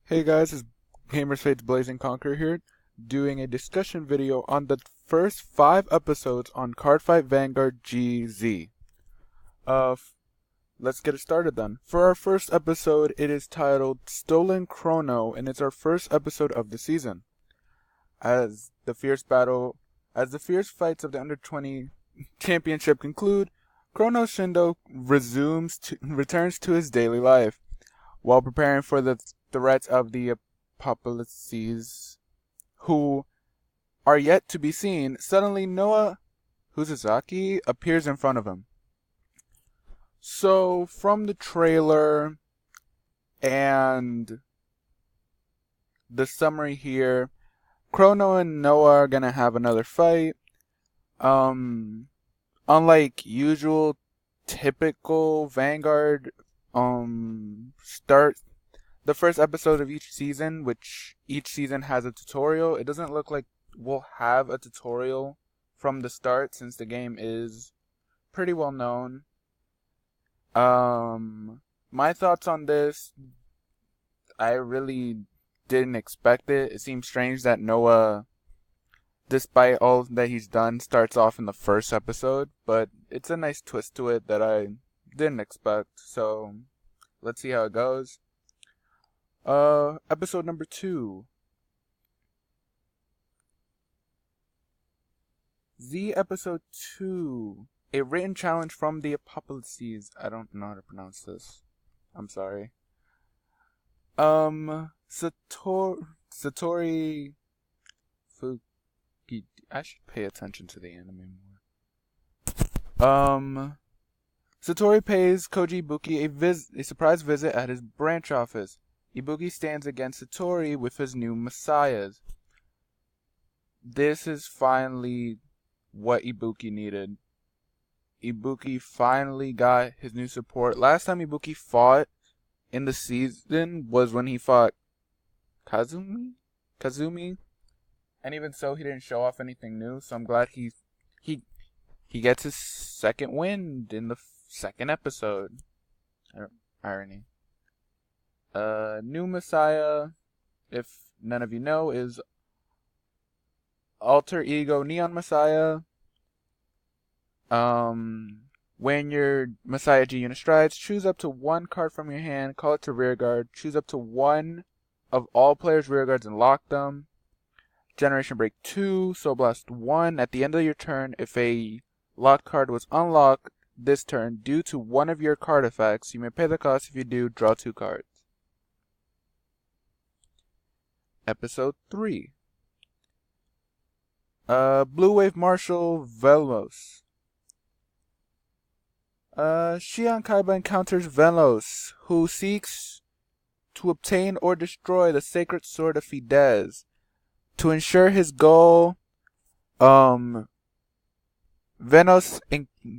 Hey guys, it's Gamers Fates Blazing Conqueror here, doing a discussion video on the first 5 episodes on Cardfight Vanguard GZ. Uh, let's get it started then. For our first episode, it is titled Stolen Chrono, and it's our first episode of the season. As the fierce fights of the Under 20 Championship conclude, Chrono Shindo returns to his daily life. While preparing for the threats of the apocalypses, who are yet to be seen, suddenly Noah Huzuzaki appears in front of him. So, from the trailer and the summary here, Chrono and Noah are gonna have another fight. Unlike usual, typical Vanguard, start the first episode of each season, which each season has a tutorial. It doesn't look like we'll have a tutorial from the start since the game is pretty well known. My thoughts on this, I really didn't expect it. It seems strange that Noah, despite all that he's done, starts off in the first episode, but it's a nice twist to it that I didn't expect. So let's see how it goes. Episode number 2. Episode 2. A written challenge from the apocalypses. I don't know how to pronounce this. I'm sorry. Satori Fuki. I should pay attention to the anime more. Satori pays Koji Ibuki a surprise visit at his branch office. Ibuki stands against Satori with his new messiahs. This is finally what Ibuki needed. Ibuki finally got his new support. Last time Ibuki fought in the season was when he fought Kazumi? And even so, he didn't show off anything new, so I'm glad he gets his second win in the second episode. Irony. New Messiah, if none of you know, is alter ego Neon Messiah. When your Messiah G unit strides, choose up to one card from your hand, call it to rearguard, choose up to one of all players' rearguards and lock them. Generation Break 2, Soul Blast 1. At the end of your turn, if a locked card was unlocked this turn due to one of your card effects, you may pay the cost. If you do, draw 2 cards. Episode 3. Blue Wave Marshal Velos. Shion Kaiba encounters Velos, who seeks to obtain or destroy the sacred sword of Fidesz. To ensure his goal, Venos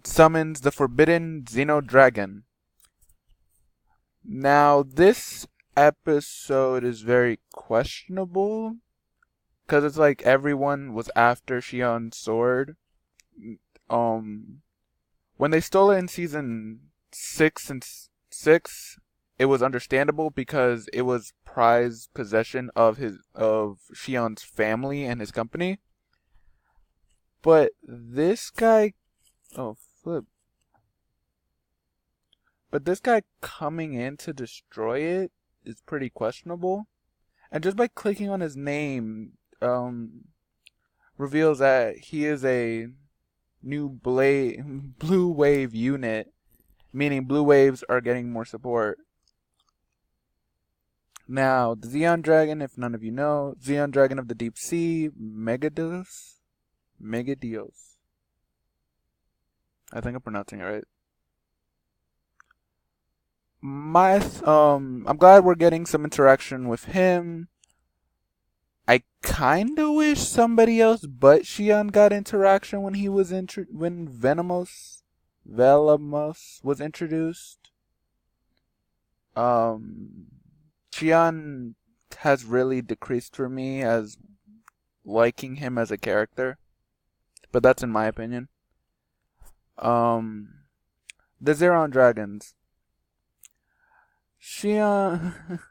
summons the forbidden Xeno Dragon. Now, this episode is very questionable, because it's like everyone was after Shion's sword. When they stole it in season 6 and 6, it was understandable because it was prized possession of Shion's family and his company. But this guy, but this guy coming in to destroy it is pretty questionable. And just by clicking on his name, reveals that he is a new Blue Wave unit, meaning Blue Waves are getting more support. Now, the Xeon Dragon, if none of you know, Xeon Dragon of the Deep Sea, Megadios. I think I'm pronouncing it right. I'm glad we're getting some interaction with him. I kinda wish somebody else but Shion got interaction when he was when Velamos was introduced. Shion has really decreased for me as liking him as a character, but that's in my opinion. The Zeron Dragons. Shion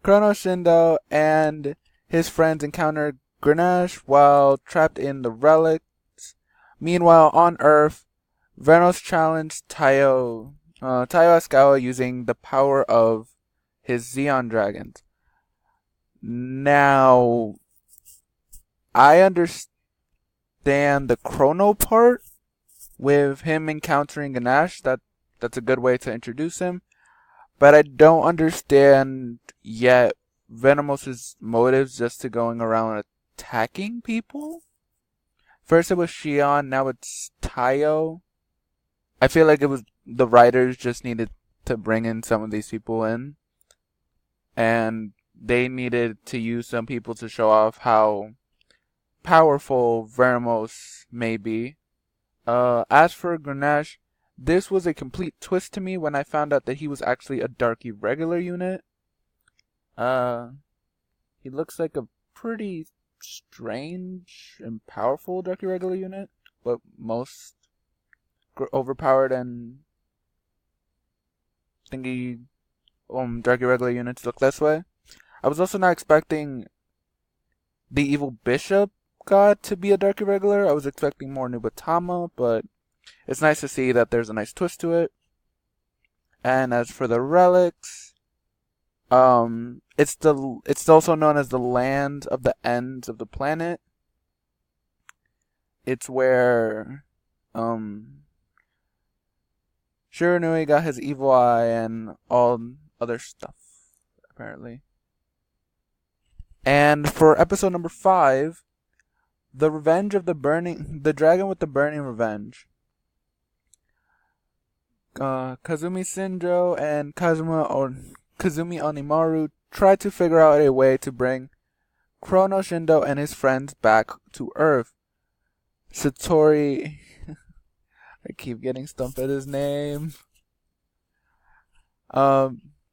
Chrono, Shindo, and his friends encounter Grenache while trapped in the relics. Meanwhile, on Earth, Venos challenged Taio Asukawa using the power of his Xeon dragons. Now, I understand the chrono part with him encountering Grenache. That's a good way to introduce him. But I don't understand yet Venomos's motives just to going around attacking people. First it was Shion, now it's Taio. I feel like it was the writers just needed to bring in some of these people in, and they needed to use some people to show off how powerful Vermos may be. As for Grenache, this was a complete twist to me when I found out that he was actually a Dark Irregular unit. He looks like a pretty strange and powerful Dark Irregular unit, but most overpowered and thingy Dark Irregular units look this way. I was also not expecting the evil bishop god to be a Dark Irregular. I was expecting more Nubatama, but it's nice to see that there's a nice twist to it. And as for the relics, it's also known as the land of the ends of the planet. It's where Shiranui got his evil eye and all other stuff, apparently. And for episode number 5, the dragon with the burning revenge. Kazumi Shinjo and Kazumi Onimaru try to figure out a way to bring Chrono, Shindo, and his friends back to Earth. Satori... I keep getting stumped at his name. Fukidika...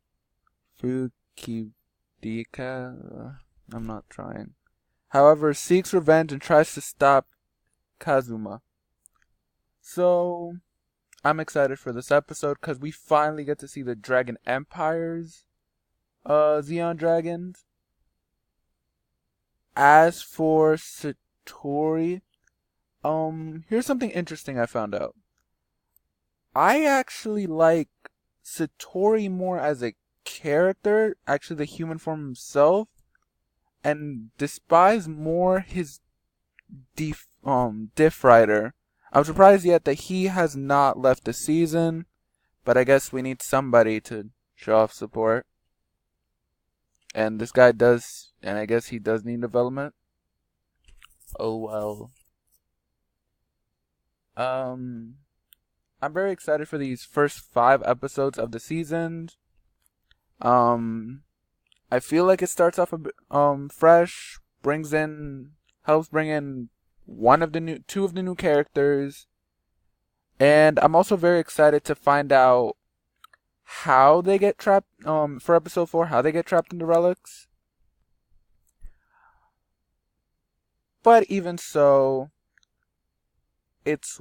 I'm not trying. However, seeks revenge and tries to stop Kazuma. So, I'm excited for this episode because we finally get to see the Dragon Empire's Xeon Dragons. As for Satori, here's something interesting I found out. I actually like Satori more as a character, actually the human form himself, and despise more his diff writer. I'm surprised yet that he has not left the season, but I guess we need somebody to show off support. And this guy does, and I guess he does need development. Oh well. I'm very excited for these first 5 episodes of the season. I feel like it starts off a bit fresh, helps bring in two of the new characters, and I'm also very excited to find out how they get trapped. For episode 4, how they get trapped in the relics. But even so, it's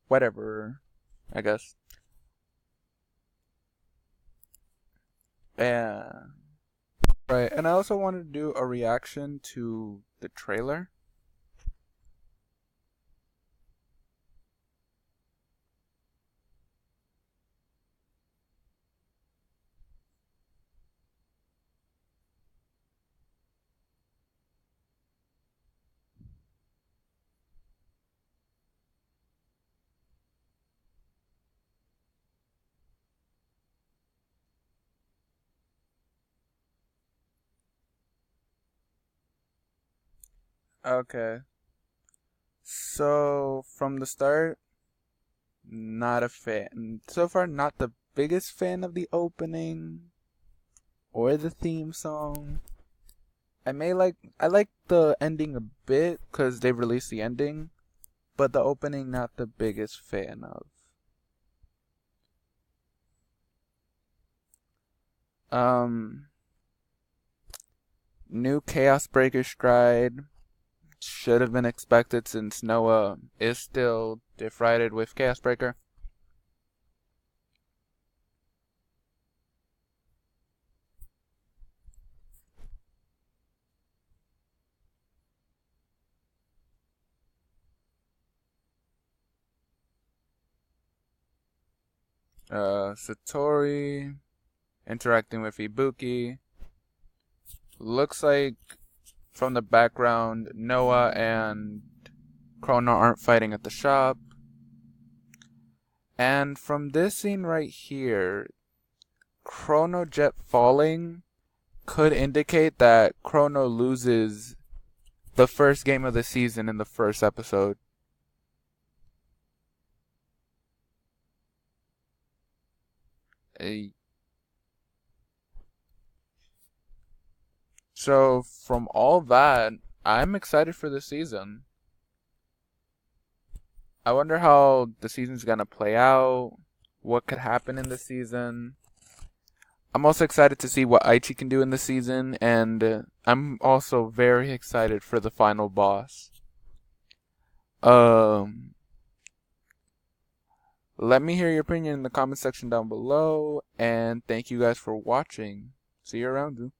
whatever, I guess. Right, and I also wanted to do a reaction to the trailer. Okay. So, from the start, not a fan. So far, not the biggest fan of the opening or the theme song. I like the ending a bit because they released the ending, but the opening, not the biggest fan of. New Chaos Breaker Stride should have been expected since Noah is still defrauded with Chaos Breaker. Satori interacting with Ibuki. Looks like from the background, Noah and Chrono aren't fighting at the shop. And from this scene right here, Chrono Jet falling could indicate that Chrono loses the first game of the season in the first episode. So from all that, I'm excited for the season. I wonder how the season's gonna play out, what could happen in the season. I'm also excited to see what Aichi can do in the season, and I'm also very excited for the final boss. Um, Let me hear your opinion in the comment section down below, and thank you guys for watching. See you around, dude.